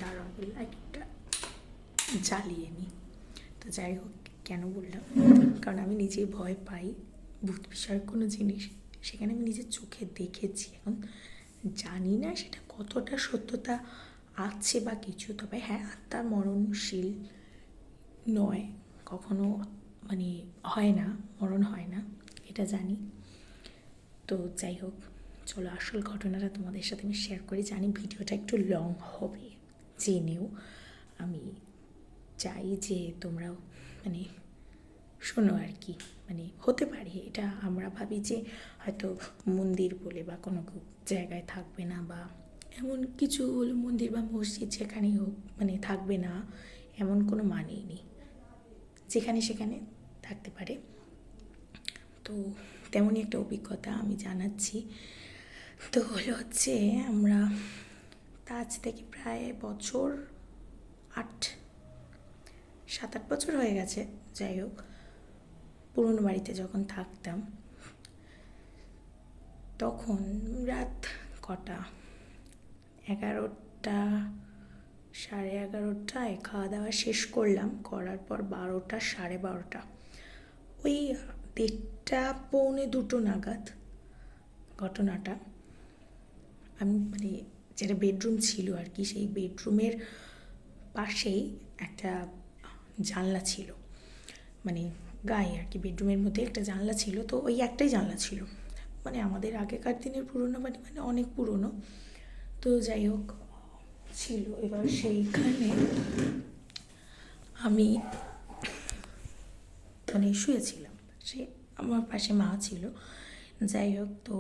দাঁড়াও, লাইটটা জ্বালিয়ে নিই। তো যাই হোক, কেন বললাম, কারণ আমি নিজেই ভয় পাই ভূত বিষয়ের কোনো জিনিস, সেখানে আমি নিজের চোখে দেখেছি। এখন জানি না সেটা কতটা সত্যতা আছে বা কিছু, তবে হ্যাঁ, আত্মা মরণশীল নয়, কখনো মানে হয় না, মরণ হয় না, এটা জানি। তো যাই হোক, চলো আসল ঘটনাটা তোমাদের সাথে আমি শেয়ার করি। জানি ভিডিওটা একটু লং হবে, জেনেও আমি চাই যে তোমরাও মানে শোনো আর কি। মানে হতে পারে এটা আমরা ভাবি যে হয়তো মন্দির বলে বা কোনো জায়গায় থাকবে না, বা এমন কিছু হলো মন্দির বা মসজিদ যেখানেই হোক মানে থাকবে না, এমন কোনো মানেই নেই, যেখানে সেখানে থাকতে পারে। তো তেমনই একটা অভিজ্ঞতা আমি জানাচ্ছি। তো হচ্ছে আমরা আজ থেকে প্রায় বছর 7-8 বছর হয়ে গেছে। যাই হোক, পুরনো বাড়িতে যখন থাকতাম তখন রাত কটা, 11টা 11:30টায় খাওয়া দাওয়া শেষ করলাম, করার পর 12টা 12:30, ওই 1:30 1:45 নাগাদ ঘটনাটা। আমি মানে যেটা বেডরুম ছিল আর কি, সেই বেডরুমের পাশেই একটা জানলা ছিল, মানে গায়ে আর কি, বেডরুমের মধ্যে একটা জানলা ছিল। তো ওই একটাই জানলা ছিল, মানে আমাদের আগেকার দিনের পুরনো বাড়ি, মানে অনেক পুরনো। তো যাই হোক ছিল, এবার সেইখানে আমি মানে শুয়েছিলাম, সে আমার পাশে মা ছিল। যাই হোক, তো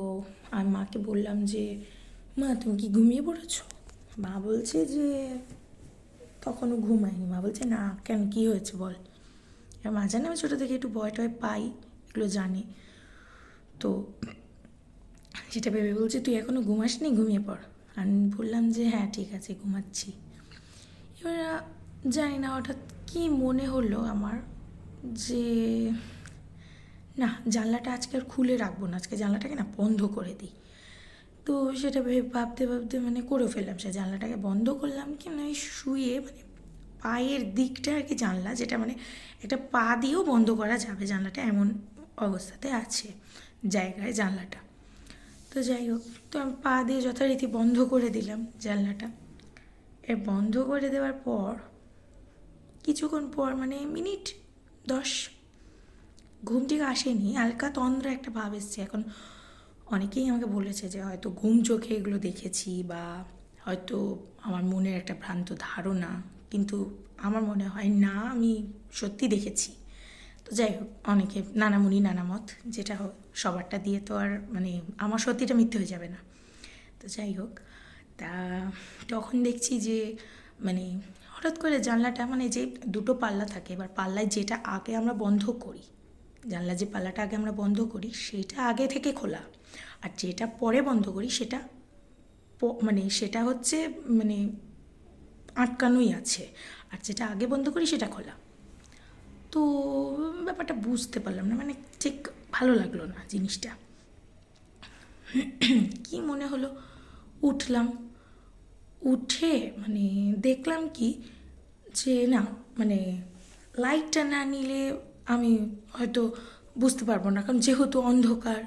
আমি মাকে বললাম যে মা তুমি কি ঘুমিয়ে পড়েছো? মা বলছে যে তখনও ঘুমায়নি। মা বলছে না, কেন কী হয়েছে বল। এবার মা জানে আমি ছোটো থেকে একটু ভয় টয় পাই, এগুলো জানে। তো সেটা ভেবে বলছে তুই এখনও ঘুমাসনি, ঘুমিয়ে পড়। আমি বললাম যে হ্যাঁ ঠিক আছে ঘুমাচ্ছি। এবার জানি না হঠাৎ কী মনে হলো আমার যে না, জানলাটা আজকে আর খুলে রাখবো না, আজকে জানলাটাকে না বন্ধ করে দিই। তো সেটা ভাবতে ভাবতে মানে করে ফেললাম, সে জানলাটাকে বন্ধ করলাম। কি না, ওই শুয়ে মানে পায়ের দিকটা আর কি জানলা, যেটা মানে একটা পা দিয়েও বন্ধ করা যাবে জানলাটা, এমন অবস্থাতে আছে জায়গায় জানলাটা। তো যাই হোক, তো আমি পা দিয়ে যথারীতি বন্ধ করে দিলাম জানলাটা। বন্ধ করে দেওয়ার পর কিছুক্ষণ পর, মানে মিনিট 10, ঘুম ঠিক আসেনি, হালকা তন্দ্রা একটা ভাব এসছে। এখন অনেকেই আমাকে বলেছে যে হয়তো ঘুম চোখে এগুলো দেখেছি, বা হয়তো আমার মনের একটা ভ্রান্ত ধারণা, কিন্তু আমার মনে হয় না, আমি সত্যি দেখেছি। তো যাই হোক, অনেকে নানামুনি নানা মত, যেটা হোক সবারটা দিয়ে তো আর মানে আমার সত্যিটা মিথ্যে হয়ে যাবে না। তো যাই হোক, তা তখন দেখছি যে মানে হঠাৎ করে জানলাটা, মানে যে দুটো পাল্লা থাকে, এবার পাল্লায় যেটা আগে আমরা বন্ধ করি, জানলা যে পাল্লাটা আগে আমরা বন্ধ করি সেটা আগে থেকে খোলা, আর যেটা পরে বন্ধ করি সেটা মানে সেটা হচ্ছে মানে আটকানোই আছে, আর যেটা আগে বন্ধ করি সেটা খোলা। তো ব্যাপারটা বুঝতে পারলাম না, মানে ঠিক ভালো লাগলো না জিনিসটা। কি মনে হলো, উঠলাম, উঠে মানে দেখলাম কি যে না, মানে লাইটটা না নিলে আমি হয়তো বুঝতে পারবো না, কারণ যেহেতু অন্ধকার,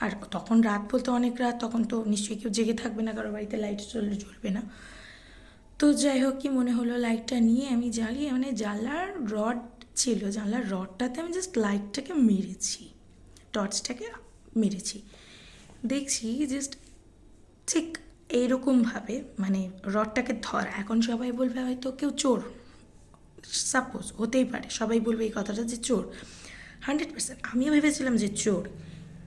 আর তখন রাত বলতে অনেক রাত, তখন তো নিশ্চয়ই কেউ জেগে থাকবে না, কারো বাড়িতে লাইট জ্বলবে না। তো যাই হোক, কি মনে হলো, লাইটটা নিয়ে আমি জ্বালিয়ে, মানে জানলার রড ছিল, জানলার রডটাতে আমি জাস্ট লাইটটাকে মেরেছি, টর্চটাকে মেরেছি। দেখছি জাস্ট ঠিক এইরকমভাবে মানে রডটাকে ধরা। এখন সবাই বলবে হয়তো কেউ চোর, সাপোজ হতেই পারে, সবাই বলবে এই কথাটা যে চোর, 100%। আমিও ভেবেছিলাম যে চোর,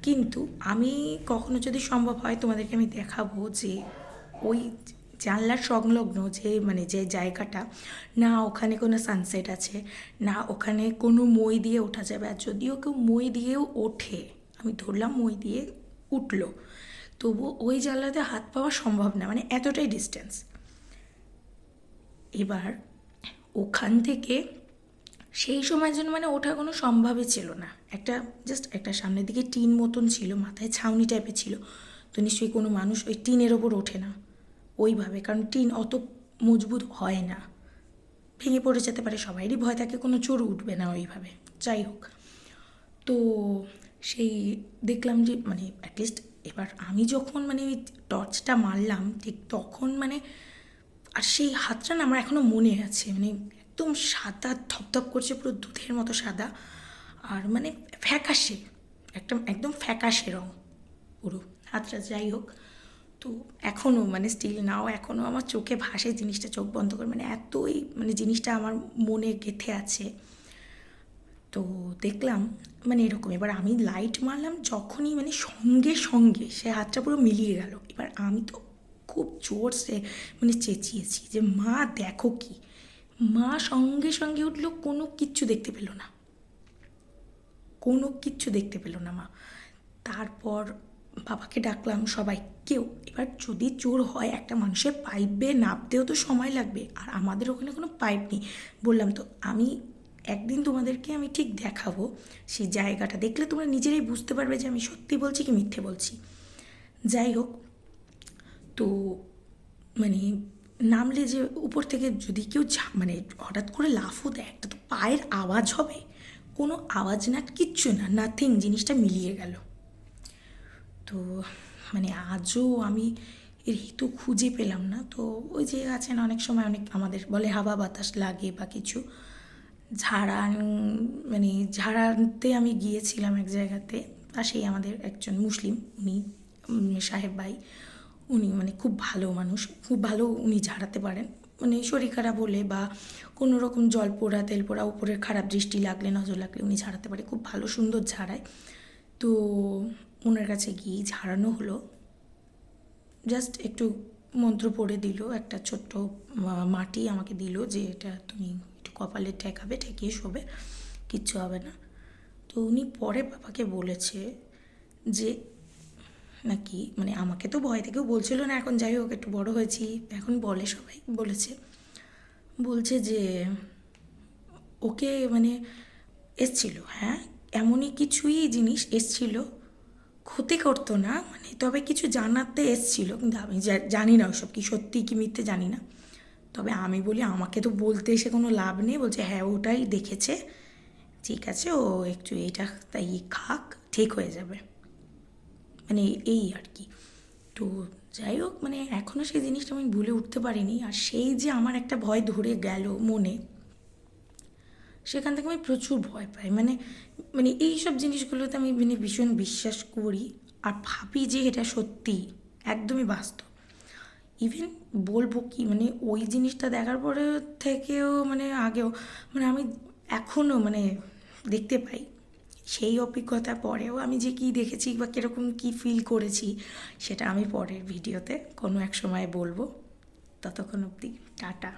কিন্তু আমি কখনো যদি সম্ভব হয় তোমাদেরকে আমি দেখাবো যে ওই জানলার সংলগ্ন যে মানে যে জায়গাটা, না ওখানে কোনো সানসেট আছে, না ওখানে কোনো মই দিয়ে ওঠা যাবে। আর যদিও কেউ মই দিয়েও ওঠে, আমি ধরলাম মই দিয়ে উঠলো, তবু ওই জানলাতে হাত পাওয়া সম্ভব না, মানে এতটাই ডিস্টেন্স। এবার ওখান থেকে সেই সময়ের জন্য মানে ওঠা কোনো সম্ভবই ছিল না। একটা জাস্ট একটা সামনের দিকে টিন মতন ছিল, মাথায় ছাউনি টাইপের ছিল, তো নিশ্চয়ই কোনো মানুষ ওই টিনের ওপর ওঠে না ওইভাবে, কারণ টিন অত মজবুত হয় না, ভেঙে পড়ে যেতে পারে, সবাইরই ভয় থাকে, কোনো চোর উঠবে না ওইভাবে। যাই হোক, তো সেই দেখলাম যে মানে অ্যাটলিস্ট এবার আমি যখন মানে ওই টর্চটা মারলাম ঠিক তখন মানে, আর সেই হাতটা না আমার এখনও মনে আছে, মানে একদম সাদা ধপধপ করছে, পুরো দুধের মতো সাদা, আর মানে ফ্যাকাশে, একটা একদম ফ্যাকাশে রঙ পুরো হাতটা। যাই হোক, তো এখনও মানে স্টিল নাও এখনও আমার চোখে ভাসে জিনিসটা, চোখ বন্ধ করে, মানে এতই মানে জিনিসটা আমার মনে গেঁথে আছে। তো দেখলাম মানে এরকম, এবার আমি লাইট মারলাম যখনই মানে সঙ্গে সঙ্গে সে হাতটা পুরো মিলিয়ে গেল। এবার আমি তো খুব জোরসে মানে চেঁচিয়েছি যে মা দেখো কি। মা সঙ্গে সঙ্গে উঠলো, কোনো কিচ্ছু দেখতে পেল না, কোনো কিচ্ছু দেখতে পেল না মা। তারপর বাবাকে ডাকলাম, সবাই কেউ। এবার যদি চোর হয় একটা মানুষের পাইপে নামতেও তো সময় লাগবে, আর আমাদের ওখানে কোনো পাইপ নেই। বললাম তো আমি একদিন তোমাদেরকে আমি ঠিক দেখাবো সেই জায়গাটা, দেখলে তোমরা নিজেরাই বুঝতে পারবে যে আমি সত্যি বলছি কি মিথ্যে বলছি। যাই হোক, তো মানে নামলে যে উপর থেকে যদি কেউ মানে হঠাৎ করে লাফও দেয়, একটা তো পায়ের আওয়াজ হবে, কোনো আওয়াজ না, কিচ্ছু না, নাথিং, জিনিসটা মিলিয়ে গেল। তো মানে আজও আমি এর হিতু খুঁজে পেলাম না। তো ওই যে আছে না, অনেক সময় অনেক আমাদের বলে হাওয়া বাতাস লাগে বা কিছু, ঝাড়া মানে ঝাড়াতে আমি গিয়েছিলাম এক জায়গাতে, পাশেই আমাদের একজন মুসলিম, উনি সাহেব ভাই, উনি মানে খুব ভালো মানুষ, খুব ভালো উনি ঝাড়াতে পারেন, মানে শরীর খারাপ হলে বা কোনো রকম জল পোড়া তেল পোড়া উপরের খারাপ দৃষ্টি লাগলে নজর লাগলে উনি ঝাড়াতে পারে, খুব ভালো সুন্দর ঝাড়ায়। তো ওনার কাছে গিয়ে ঝাড়ানো হলো, জাস্ট একটু মন্ত্র পড়ে দিল, একটা ছোট্ট মাটি আমাকে দিল যে এটা তুমি একটু কপালে ঠেকাবে, ঠেকিয়ে শোবে, কিচ্ছু হবে না। তো উনি পরে বাবাকে বলেছে যে নাকি মানে আমাকে তো ভয় থেকেও বলছিল না, এখন যাই হোক একটু বড় হয়েছি এখন বলে, সবাই বলছে যে ওকে মানে এসছিল, হ্যাঁ এমনই কিছুই জিনিস এসছিল, ক্ষতি করতো না মানে, তবে কিছু জানাতে এসছিল, কিন্তু আমি জানি না ওসব কি সত্যি কি মিথ্যে জানি না। তবে আমি বলি আমাকে তো বলতে এসে কোনো লাভ নেই। বলছে হ্যাঁ ওটাই দেখেছে, ঠিক আছে ও একটু এইটা তাই খাক, ঠিক হয়ে যাবে, মানে এই আর কি। তো যাই হোক, মানে এখনও সেই জিনিসটা আমি ভুলে উঠতে পারিনি। আর সেই যে আমার একটা ভয় ধরে গেল মনে, সেখান থেকে আমি প্রচুর ভয় পাই, মানে মানে এইসব জিনিসগুলোতে আমি মানে ভীষণ বিশ্বাস করি আর ভাবি যে এটা সত্যি, একদমই বাস্তব। ইভেন বলবো কি মানে ওই জিনিসটা দেখার পরে থেকেও মানে আগেও মানে আমি এখনও মানে দেখতে পাই, সেই অভিজ্ঞতা পরেও আমি যে কী দেখেছি বা কীরকম কী ফিল করেছি সেটা আমি পরের ভিডিওতে কোনো এক সময় বলবো। ততক্ষণ অবধি টাটা।